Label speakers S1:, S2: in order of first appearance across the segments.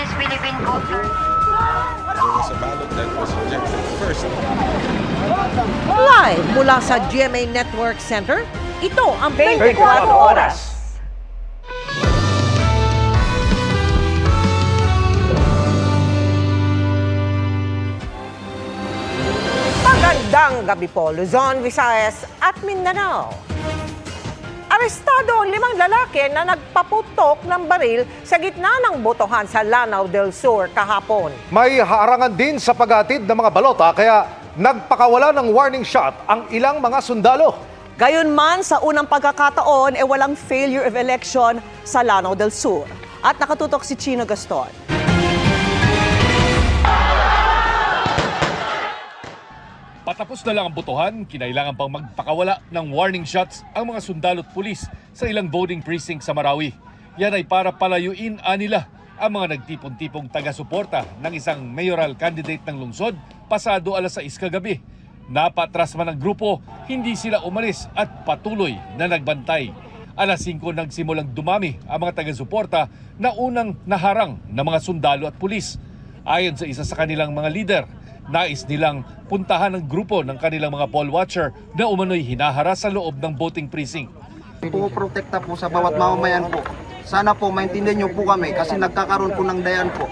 S1: Chinese Philippine culture.
S2: There was a ballot that was rejected first.
S3: Live mula sa GMA Network Center, ito ang 24 Oras. Magandang gabi po, Luzon, Visayas at Mindanao. Arestado ang 5 lalaki na nagpaputok ng baril sa gitna ng botohan sa Lanao del Sur kahapon.
S4: May harangan din sa paghatid ng mga balota kaya nagpakawala ng warning shot ang ilang mga sundalo.
S5: Gayunman, sa unang pagkakataon, walang failure of election sa Lanao del Sur. At nakatutok si Chino Gaston.
S6: Patapos na lang ang botohan, kinailangan pang magpakawala ng warning shots ang mga sundalo at pulis sa ilang voting precinct sa Marawi. Yan ay para palayuin nila ang mga nagtipon-tipong taga-suporta ng isang mayoral candidate ng lungsod pasado alas 6 kagabi. Napatras man ang grupo, hindi sila umalis at patuloy na nagbantay. Alas 5 nagsimulang dumami ang mga taga-suporta na unang naharang ng mga sundalo at pulis. Ayon sa isa sa kanilang mga leader, nais nilang puntahan ng grupo ng kanilang mga poll watcher na umano'y hinahara sa loob ng voting precinct.
S7: Puprotekta po sa bawat mamamayan po. Sana po maintindihan niyo po kami kasi nagkakaroon po ng dayan po.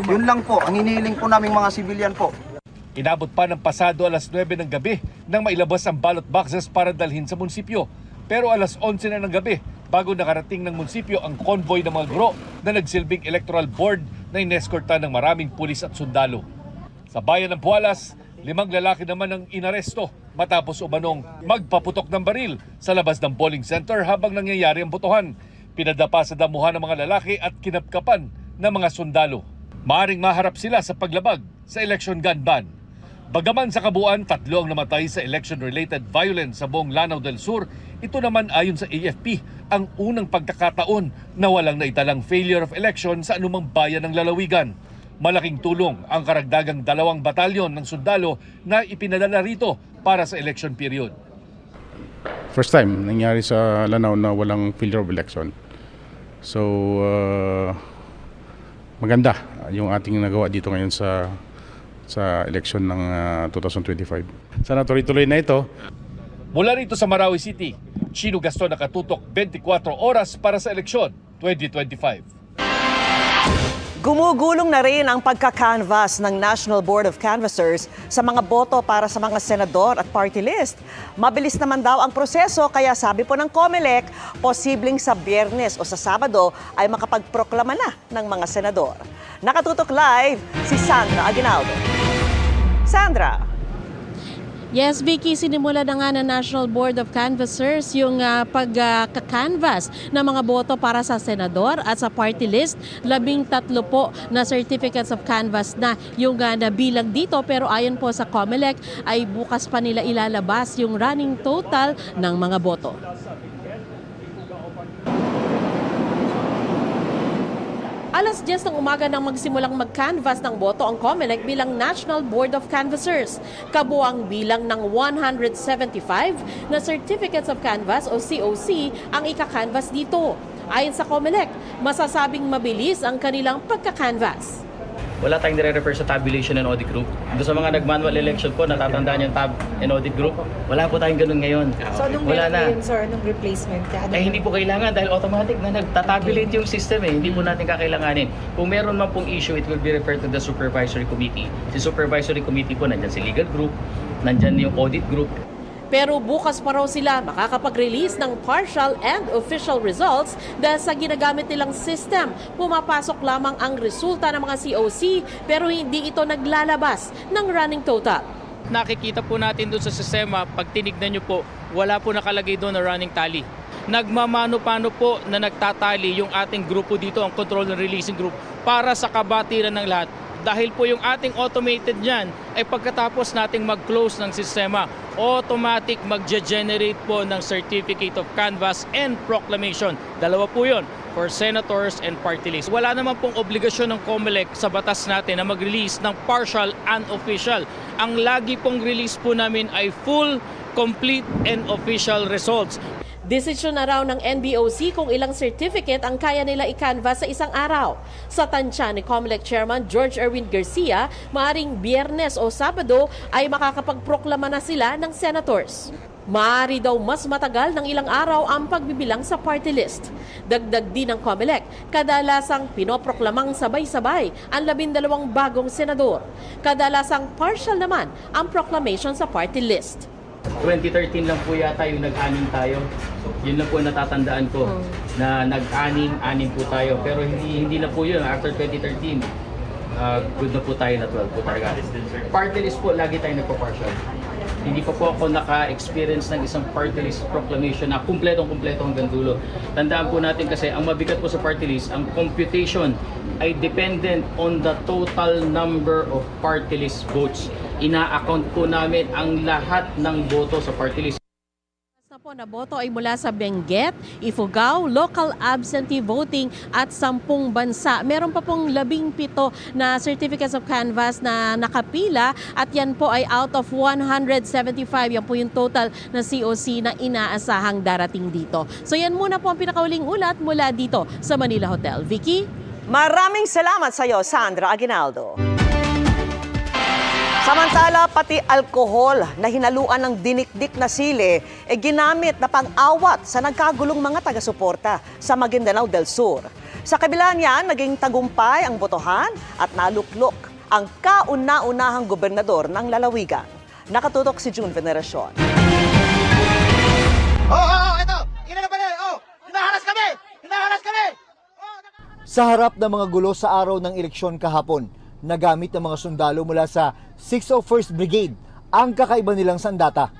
S7: Yun lang po, ang hinihiling po naming mga sibilyan po.
S6: Inabot pa ng pasado alas 9 ng gabi nang mailabas ang ballot boxes para dalhin sa munisipyo. Pero alas 11 na ng gabi bago nakarating ng munisipyo ang convoy ng mga guro na nagsilbing electoral board na ineskorta ng maraming pulis at sundalo. Sa bayan ng Pualas, 5 lalaki naman ang inaresto matapos umanong magpaputok ng baril sa labas ng polling center habang nangyayari ang botohan. Pinadapa sa damuhan ng mga lalaki at kinapkapan ng mga sundalo. Maaring maharap sila sa paglabag sa election gun ban. Bagaman sa kabuuan, 3 ang namatay sa election-related violence sa buong Lanao del Sur, ito naman ayon sa AFP ang unang pagkakataon na walang naitalang failure of election sa anumang bayan ng lalawigan. Malaking tulong ang karagdagang 2 batalyon ng sundalo na ipinadala rito para sa election period.
S8: First time nangyari sa Lanao na walang failure of election. So, maganda yung ating nagawa dito ngayon sa election ng 2025. Sana tuloy-tuloy na ito.
S6: Mula rito sa Marawi City, Chino Gaston, nakatutok 24 oras para sa eleksyon 2025.
S5: Gumugulong na rin ang pagka-canvass ng National Board of Canvassers sa mga boto para sa mga senador at party list. Mabilis naman daw ang proseso kaya sabi po ng COMELEC, posibleng sa Biyernes o sa Sabado ay makapagproklama na ng mga senador. Nakatutok live si Sandra Aguinaldo. Sandra.
S9: Yes, Vicky, sinimula na nga ng National Board of Canvassers yung pagka-canvass ng mga boto para sa senador at sa party list. 13 po na certificates of canvass na yung nabilang dito, pero ayon po sa COMELEC ay bukas pa nila ilalabas yung running total ng mga boto. Alas 10 ng umaga nang magsimulang mag-canvass ng boto ang COMELEC bilang National Board of Canvassers. Kabuang bilang ng 175 na Certificates of Canvass o COC ang ika-canvass dito. Ayon sa COMELEC, masasabing mabilis ang kanilang pagka-canvass.
S10: Wala tayong nire-refer sa tabulation and audit group. Doon sa mga nag-manual election po, natatandaan yung tab and audit group. Wala po tayong ganun ngayon.
S11: So, anong
S10: wala na.
S11: Sir, anong replacement?
S10: Hindi po kailangan dahil automatic na nagtatabulate yung system eh. Hindi po natin kakailanganin. Kung meron man pong issue, it will be referred to the supervisory committee. Si supervisory committee po, nandyan si legal group, nandyan yung audit group.
S9: Pero bukas pa raw sila makakapag-release ng partial and official results dahil sa ginagamit nilang system. Pumapasok lamang ang resulta ng mga COC pero hindi ito naglalabas ng running total.
S10: Nakikita po natin doon sa sistema, pag tinignan nyo po, wala po nakalagay doon na running tally. Nagmamano-pano po na nagtatali yung ating grupo dito, ang control and releasing group, para sa kabatiran ng lahat. Dahil po yung ating automated niyan ay pagkatapos nating mag-close ng sistema, automatic mag-generate po ng Certificate of Canvass and Proclamation. Dalawa po yun for senators and party list. Wala naman pong obligasyon ng COMELEC sa batas natin na mag-release ng partial and official. Ang lagi pong release po namin ay full, complete and official results.
S9: Desisyon na raw ng NBOC kung ilang certificate ang kaya nila i-canvas sa isang araw. Sa tansya ni COMELEC Chairman George Erwin Garcia, maaring Biyernes o Sabado ay makakapagproklama na sila ng senators. Maaari daw mas matagal ng ilang araw ang pagbibilang sa party list. Dagdag din ng COMELEC, kadalasang pinoproklamang sabay-sabay ang 12 bagong senador. Kadalasang partial naman ang proclamation sa party list.
S10: 2013 lang po yata yung nag-anim tayo. Yun lang po natatandaan ko na nag-anim po tayo. Pero hindi na po yun. After 2013, good na po tayo na 12 po talaga. Party list po, lagi tayo nagpa-partial. Hindi pa po ako naka-experience ng isang party list proclamation na kumpletong-kumpleto hanggang dulo. Tandaan po natin kasi ang mabigat po sa party list, ang computation ay dependent on the total number of party list votes. Ina-account po namin ang lahat ng boto sa party list.
S9: Sa po na boto ay mula sa Benguet, Ifugao, local absentee voting at 10 bansa. Meron pa pong 17 na certificates of canvass na nakapila at yan po ay out of 175. Yan po yung total na COC na inaasahang darating dito. So yan muna po ang pinakauling ulat mula dito sa Manila Hotel. Vicky?
S5: Maraming salamat sa iyo, Sandra Aguinaldo. Samantala, pati alkohol na hinaluan ng dinikdik na sili ginamit na pang-awat sa nagkagulong mga taga-suporta sa Maguindanao del Sur. Sa kabila niyan, naging tagumpay ang botohan at naluklok ang kauna-unahang gobernador ng lalawigan. Nakatutok si June Veneracion.
S7: Ito! Ina na pala! Hinaharas kami! Hinaharas kami!
S1: Sa harap ng mga gulo sa araw ng eleksyon kahapon, nagamit ng mga sundalo mula sa 601st Brigade ang kakaiba nilang sandata.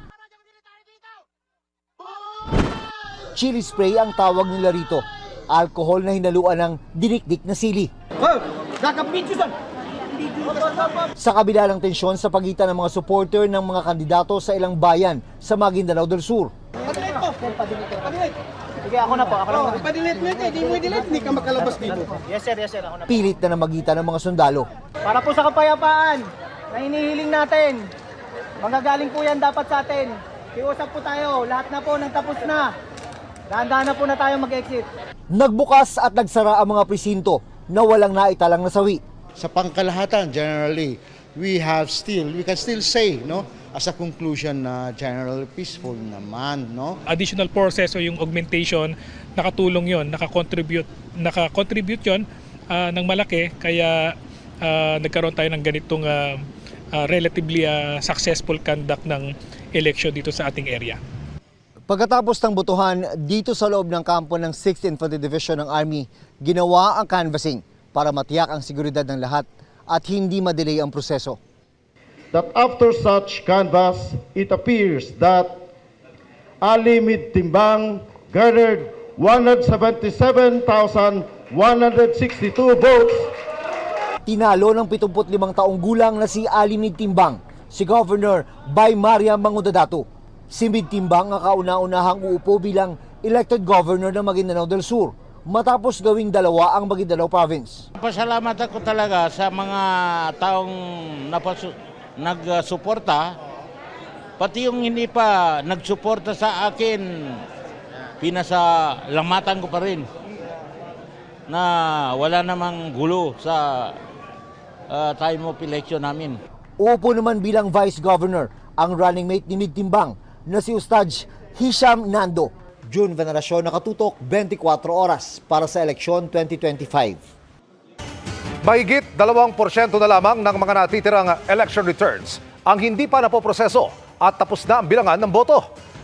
S1: Chili spray ang tawag nila rito, alkohol na hinaluan ng dinikdik na sili. Sa kabila ng tensyon sa pagitan ng mga supporter ng mga kandidato sa ilang bayan sa Maguindanao del Sur.
S7: Sige, ako na po. Hindi ka makalabas dito. Yes sir, ako na.
S1: Pilit na namagitan ng mga sundalo.
S7: Para po sa kapayapaan na hinihiling natin, manggagaling po yan dapat sa atin. Kiusap po tayo, lahat na po nang tapos na. Dahan-dahan na po na tayo mag-exit.
S1: Nagbukas at nagsara ang mga presinto na walang naitalang nasawi.
S11: Sa pangkalahatan, generally, we can still say, no, as a conclusion na general peaceful naman, no?
S12: Additional proseso yung augmentation, nakatulong yon, nakakontribute yon ng malaki, kaya nagkaroon tayo ng ganitong relatively successful conduct ng election dito sa ating area.
S1: Pagkatapos ng botohan, dito sa loob ng kampo ng 6th Infantry Division ng Army, ginawa ang canvassing para matiyak ang seguridad ng lahat at hindi madelay ang proseso.
S13: That after such canvass, it appears that Ali Timbang garnered 177,162 votes.
S1: Tinalo ng 75 taong gulang na si Ali Timbang, si Governor Bay Maria Mangudadato. Si Timbang ang kauna-unahang uupo bilang elected governor ng Maguindanao del Sur matapos gawing dalawa ang Maguindanao Province.
S14: Pasalamat ako talaga sa mga taong nagsuporta, pati yung hindi pa nagsuporta sa akin, pinasalamatan ko pa rin na wala namang gulo sa time of election namin.
S1: Uupo naman bilang Vice Governor ang running mate ni Timbang na si Ustad Hisham Nando. June Veneracion, nakatutok 24 oras para sa eleksyon 2025.
S4: Mahigit 2% na lamang ng mga natitirang election returns ang hindi pa napoproseso at tapos na ang bilangan ng boto.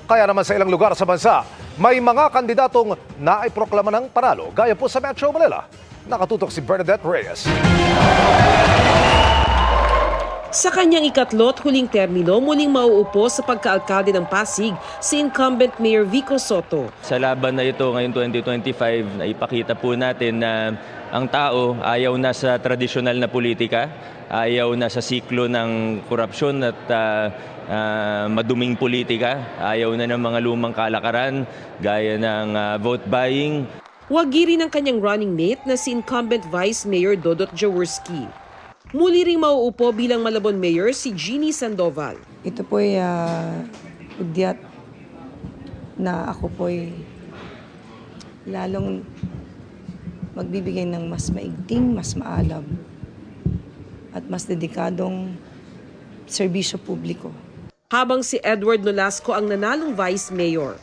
S4: Kaya naman sa ilang lugar sa bansa, may mga kandidatong naiproklama ng panalo gaya po sa Metro Manila. Nakatutok si Bernadette Reyes.
S15: Sa kanyang ikatlo't huling termino, muling mauupo sa pagkaalkalde ng Pasig si incumbent Mayor Vico Soto.
S16: Sa laban na ito ngayong 2025, naipakita po natin na ang tao ayaw na sa tradisyonal na politika, ayaw na sa siklo ng korupsyon at maduming politika, ayaw na ng mga lumang kalakaran gaya ng vote buying.
S15: Wagi rin ang kanyang running mate na si incumbent Vice Mayor Dodot Jaworski. Muli ring mauupo bilang Malabon Mayor si Jeannie Sandoval.
S17: Ito po ay udyat na ako po'y lalong magbibigay ng mas maigting, mas maalam at mas dedikadong serbisyo publiko.
S15: Habang si Edward Nolasco ang nanalong Vice Mayor.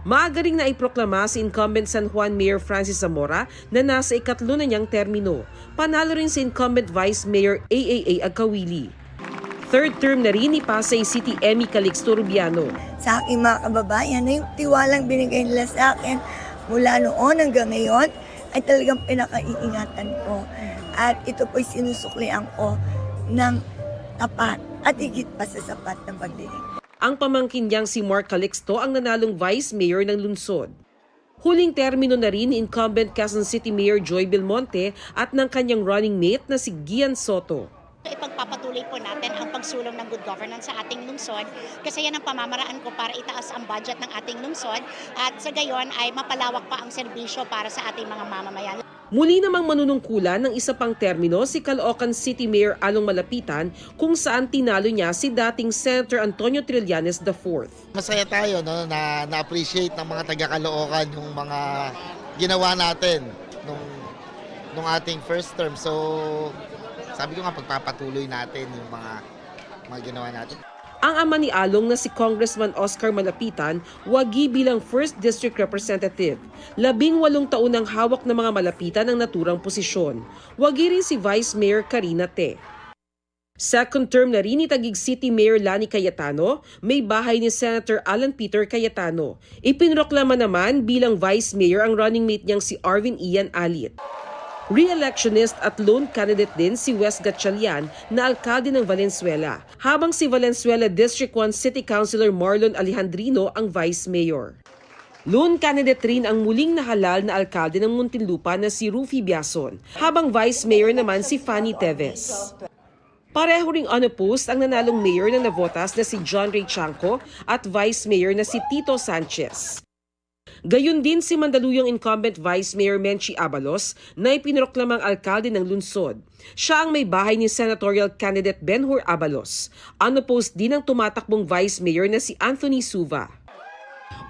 S15: Maaga ring naiproklama si incumbent San Juan Mayor Francis Zamora na nasa ikatlo na niyang termino. Panalo rin si incumbent Vice Mayor AAA Agkawili. Third term na rin ni Pasay City Emmy Calixto Rubiano.
S18: Sa aking mga kababayan na yung tiwalang binigay nila sa akin mula noon hanggang ngayon ay talagang pinakaiingatan ko. At ito po'y sinusuklian ko ng tapat at higit pa sa sapat ng pagdinig.
S15: Ang pamangkin niyang si Mark Calixto ang nanalong Vice Mayor ng lungsod. Huling termino na rin ni incumbent Quezon City Mayor Joy Belmonte at ng kanyang running mate na si Gian Soto.
S19: Ipagpapatuloy po natin ang pagsulong ng good governance sa ating lungsod kasi yan ang pamamaraan ko para itaas ang budget ng ating lungsod at sa gayon ay mapalawak pa ang serbisyo para sa ating mga mamamayan.
S15: Muli namang manunungkulan ng isa pang termino si Caloocan City Mayor Along Malapitan kung saan tinalo niya si dating Senator Antonio Trillanes IV.
S20: Masaya tayo no, na na-appreciate ng mga taga-Caloocan yung mga ginawa natin nung ating first term. So sabi ko nga pagpapatuloy natin yung mga ginawa natin.
S15: Ang ama ni Along na si Congressman Oscar Malapitan, wagi bilang 1st District Representative. 18 taon ang hawak ng mga malapitan ang naturang posisyon. Wagi rin si Vice Mayor Karina Te. Second term na rin ni Taguig City Mayor Lani Cayetano, may bahay ni Senator Alan Peter Cayetano. Ipinroklama naman bilang Vice Mayor ang running mate niyang si Arvin Ian Alit. Re-electionist at lone candidate din si Wes Gatchalian na alkalde ng Valenzuela, habang si Valenzuela District 1 City Councilor Marlon Alejandrino ang Vice Mayor. Lone candidate rin ang muling nahalal na alkalde ng Muntinlupa na si Rufy Biason, habang Vice Mayor naman si Fanny Teves. Pareho ring unopposed ang nanalong mayor ng Navotas na si John Ray Chanco at Vice Mayor na si Tito Sanchez. Gayon din si Mandaluyong incumbent Vice Mayor Menchie Abalos na ipinroklamang alkalde ng lungsod. Siya ang may bahay ni senatorial candidate Benhur Abalos. Unopposed din ang tumatakbong Vice Mayor na si Anthony Suva.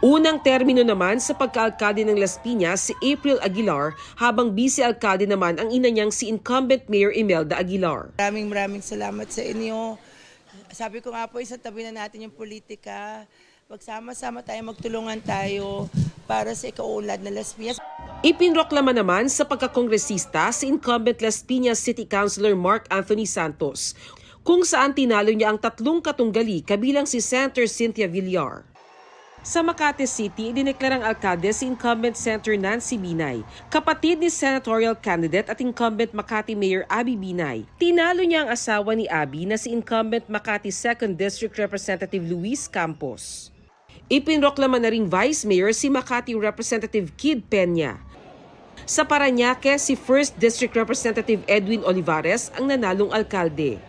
S15: Unang termino naman sa pagkaalkalde ng Las Piñas si April Aguilar, habang vice-alkalde naman ang ina niyang si incumbent Mayor Imelda Aguilar.
S21: Maraming salamat sa inyo. Sabi ko nga po, isa tabi na natin yung politika. Magsama-sama tayo, magtulungan tayo para sa ikaunlad na Las Piñas.
S15: Ipinroklama naman sa pagkakongresista si incumbent Las Piñas City Councilor Mark Anthony Santos, kung saan tinalo niya ang 3 katunggali kabilang si Senator Cynthia Villar. Sa Makati City, idineklarang alkalde si incumbent Senator Nancy Binay, kapatid ni senatorial candidate at incumbent Makati Mayor Abby Binay. Tinalo niya ang asawa ni Abby na si incumbent Makati 2nd District Representative Luis Campos. Ipinroklama na ring Vice Mayor si Makati Representative Kid Peña. Sa Parañaque, si 1st District Representative Edwin Olivares ang nanalong alkalde.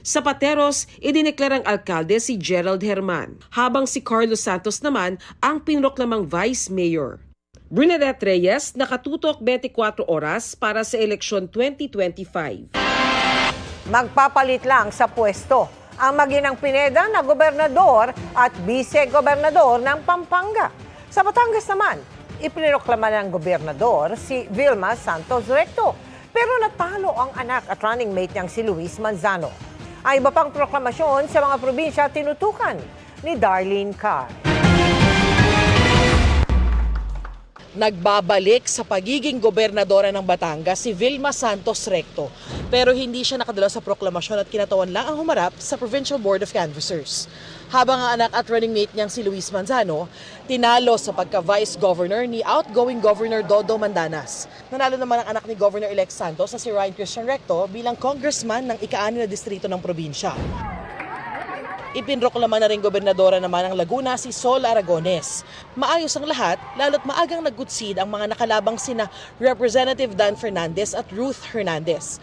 S15: Sa Pateros, idineklarang alkalde si Gerald Herman, habang si Carlos Santos naman ang pinroklamang Vice Mayor. Bernadette Reyes, nakatutok 24 oras para sa eleksyon 2025.
S3: Magpapalit lang sa pwesto ang maginang Pineda na gobernador at vice-gobernador ng Pampanga. Sa Batangas naman, ipiniroklama ng gobernador si Vilma Santos Recto. Pero natalo ang anak at running mate niyang si Luis Manzano. Ang iba pang proklamasyon sa mga probinsya tinutukan ni Darlene Carr.
S22: Nagbabalik sa pagiging gobernadora ng Batangas si Vilma Santos Recto, pero hindi siya nakadala sa proklamasyon at kinatawan lang ang humarap sa Provincial Board of Canvassers. Habang ang anak at running mate niyang si Luis Manzano, tinalo sa pagka-vice governor ni outgoing Governor Dodo Mandanas. Nanalo naman ang anak ni Governor-elect Santos na si Ryan Christian Recto bilang congressman ng ika-6 na distrito ng probinsya. Ipinroklama na rin gobernadora naman ng Laguna si Sol Aragones. Maayos ang lahat, lalo't maagang nag-good-seed ang mga nakalabang sina Representative Dan Fernandez at Ruth Hernandez.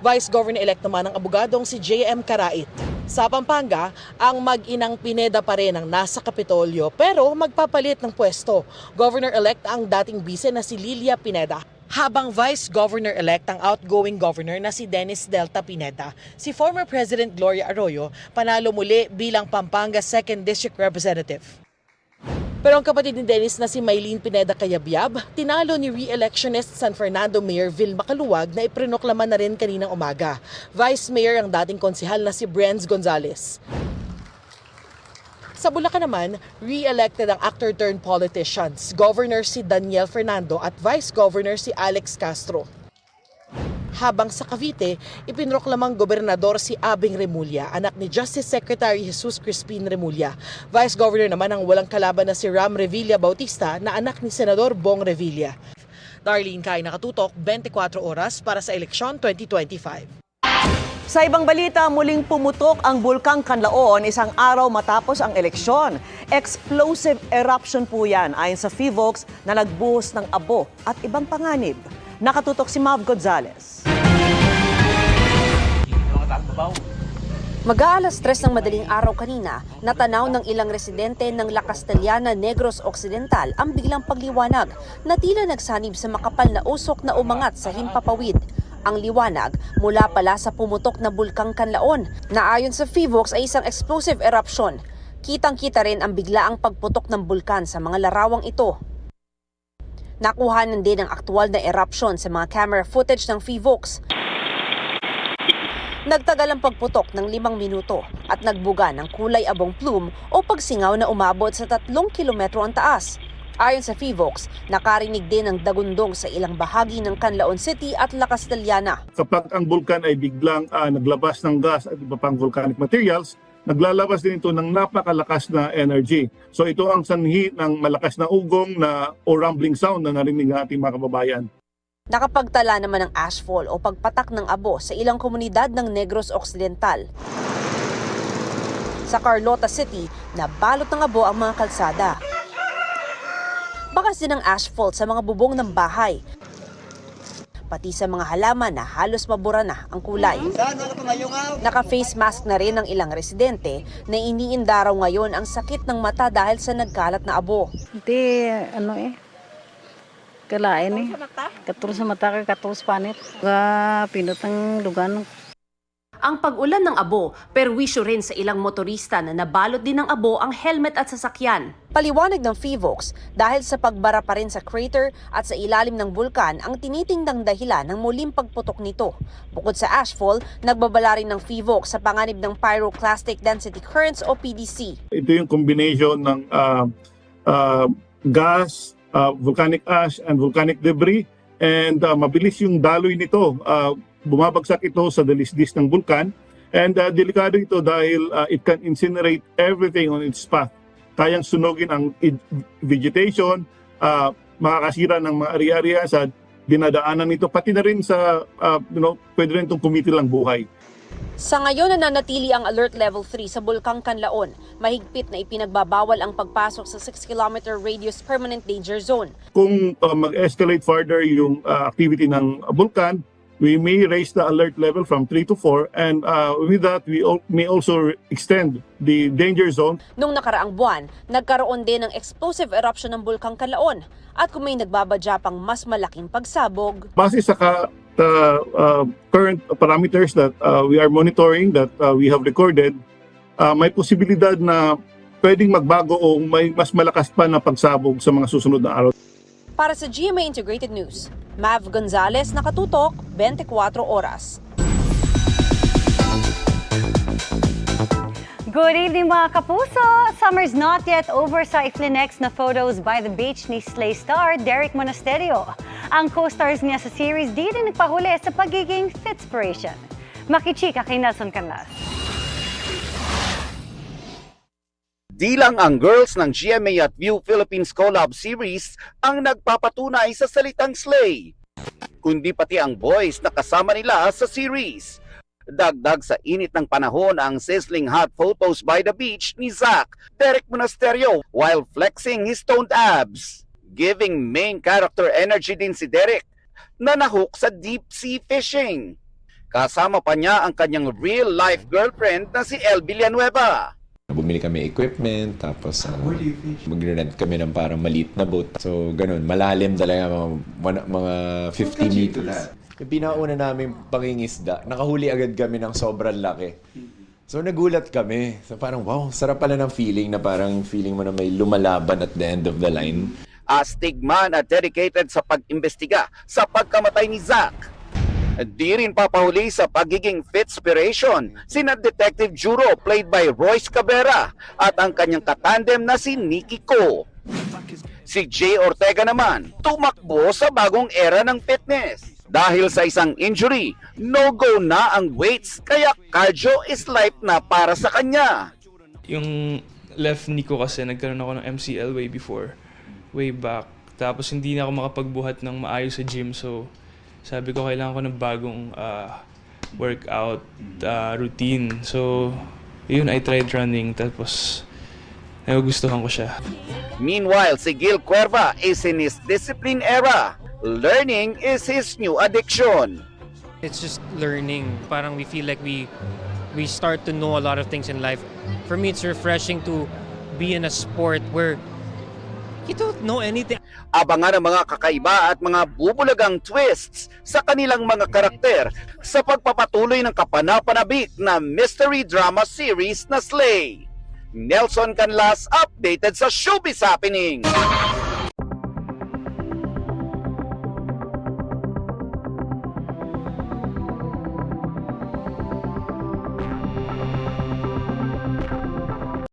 S22: Vice Governor-elect naman ang abogadong si J.M. Karait. Sa Pampanga, ang mag-inang Pineda pa rin ang nasa Kapitolyo pero magpapalit ng pwesto. Governor-elect ang dating bise na si Lilia Pineda. Habang Vice Governor-elect ang outgoing governor na si Dennis Delta Pineda, si former President Gloria Arroyo panalo muli bilang Pampanga 2nd District Representative. Pero ang kapatid ni Dennis na si Maylene Pineda Cayabyab, tinalo ni re-electionist San Fernando Mayor Vilma Caluwag na iprinoklama na rin kaninang umaga. Vice Mayor ang dating konsihal na si Brenz Gonzales. Sa Bulacan naman, re-elected ang actor-turned-politicians, Governor si Daniel Fernando at Vice Governor si Alex Castro. Habang sa Cavite, ipinroklamang gobernador si Abing Remulla, anak ni Justice Secretary Jesus Crispin Remulla. Vice Governor naman ang walang kalaban na si Ram Revilla Bautista na anak ni Senador Bong Revilla. Darlene Kai, nakatutok, 24 oras para sa eleksyon 2025.
S5: Sa ibang balita, muling pumutok ang Bulkang Kanlaon isang araw matapos ang eleksyon. Explosive eruption po yan ayon sa PHIVOLCS na nagbuhos ng abo at ibang panganib. Nakatutok si Mav Gonzales.
S2: Mag-aalas 3 ng madaling araw kanina, natanaw ng ilang residente ng La Castellana, Negros Occidental ang biglang pagliwanag na tila nagsanib sa makapal na usok na umangat sa himpapawid. Ang liwanag mula pala sa pumutok na Bulkang Kanlaon na ayon sa PHIVOLCS ay isang explosive eruption. Kitang-kita rin ang biglaang pagputok ng bulkan sa mga larawang ito. Nakuhanan din ang aktual na eruption sa mga camera footage ng PHIVOLCS. Nagtagal ang pagputok ng 5 minuto at nagbuga ng kulay abong plume o pagsingaw na umabot sa 3 kilometro ang taas. Ayon sa PHIVOLCS, nakarinig din ng dagundong sa ilang bahagi ng Canlaon City at La Castellana.
S8: Kapag ang bulkan ay biglang naglabas ng gas at iba pang volcanic materials, naglalabas din ito ng napakalakas na energy. So ito ang sanhi ng malakas na ugong o rumbling sound na narinig ng ating mga kababayan.
S2: Nakapagtala naman ng ashfall o pagpatak ng abo sa ilang komunidad ng Negros Occidental. Sa Carlota City, nabalot ng abo ang mga kalsada. Bakas din ang asphalt sa mga bubong ng bahay. Pati sa mga halaman na halos mabura na ang kulay. Naka-face mask na rin ang ilang residente na iniinda raw ngayon ang sakit ng mata dahil sa nagkalat na abo.
S23: Hindi, kalain katul sa mata ka katul sa panit. Pinutang lugan.
S2: Ang pag-ulan ng abo, perwisyo rin sa ilang motorista na nabalot din ng abo ang helmet at sasakyan. Paliwanag ng PHIVOLCS, dahil sa pagbara pa rin sa crater at sa ilalim ng bulkan ang tinitingdang dahilan ng muling pagputok nito. Bukod sa ashfall, nagbabala rin ng PHIVOLCS sa panganib ng pyroclastic density currents o PDC.
S8: Ito yung combination ng gas, volcanic ash, and volcanic debris. And mabilis yung daloy nito. Bumabagsak ito sa dalisdis ng bulkan. And delikado ito dahil it can incinerate everything on its path. Kayang sunugin ang vegetation, makakasira ng mga area-area sa dinadaanan nito, pati na rin sa, pwede rin itong kumitil ang buhay.
S2: Sa ngayon, nananatili ang Alert Level 3 sa Bulkang Kanlaon. Mahigpit na ipinagbabawal ang pagpasok sa 6-kilometer radius permanent danger zone.
S8: Kung mag-escalate further yung activity ng bulkan, we may raise the alert level from 3 to 4, and with that, we may also extend the danger zone.
S2: Nung nakaraang buwan, nagkaroon din ng explosive eruption ng Bulkang Kanlaon at kung may nagbabadya pang mas malaking pagsabog.
S8: Base sa current parameters that we are monitoring, that we have recorded, may posibilidad na pwedeng magbago o may mas malakas pa na pagsabog sa mga susunod na araw.
S2: Para sa GMA Integrated News, Mav Gonzales, nakatutok, 24 oras.
S24: Good evening mga kapuso! Summer's not yet over sa iflinex na photos by the beach ni Slay star Derek Monasterio. Ang co-stars niya sa series di rin nagpahuli sa pagiging fitspiration. Makichika kay Nelson Canlas.
S25: Di lang ang girls ng GMA at View Philippines Collab Series ang nagpapatunay sa salitang slay, kundi pati ang boys na kasama nila sa series. Dagdag sa init ng panahon ang sizzling hot photos by the beach ni Zach, Derek Monasterio while flexing his toned abs. Giving main character energy din si Derek na nahook sa deep sea fishing. Kasama pa niya ang kanyang real-life girlfriend na si El Villanueva.
S26: Bumili kami equipment, tapos mag-rent kami ng parang maliit na boat. So, ganun, malalim talaga, mga 50 meters. Yung pinauna namin pangingisda, nakahuli agad kami ng sobrang laki. So nagulat kami. So parang wow, sarap pala ng feeling na parang feeling mo na may lumalaban at the end of the line.
S25: Astigman at dedicated sa pag-imbestiga sa pagkamatay ni Zach. Di rin papahuli sa pagiging fitspiration sina Detective Juro played by Royce Cabrera at ang kanyang katandem na si Nikki Ko. Si Jay Ortega naman tumakbo sa bagong era ng fitness. Dahil sa isang injury, no-go na ang weights kaya cardio is life na para sa kanya.
S6: Yung left knee ko kasi nagkaroon ako ng MCL way back. Tapos hindi na ako makapagbuhat ng maayos sa gym, so sabi ko kailangan ko ng bagong workout routine. So yun, I tried running tapos nagugustuhan ko siya.
S25: Meanwhile, si Gil Cuerva is in his discipline era. Learning is his new addiction.
S7: It's just learning. Parang we feel like we start to know a lot of things in life. For me, it's refreshing to be in a sport where you don't know anything.
S25: Abangan ang mga kakaiba at mga bubulagang twists sa kanilang mga karakter sa pagpapatuloy ng kapanapanabik na mystery drama series na Slay. Nelson Canlas, updated sa Showbiz Happening.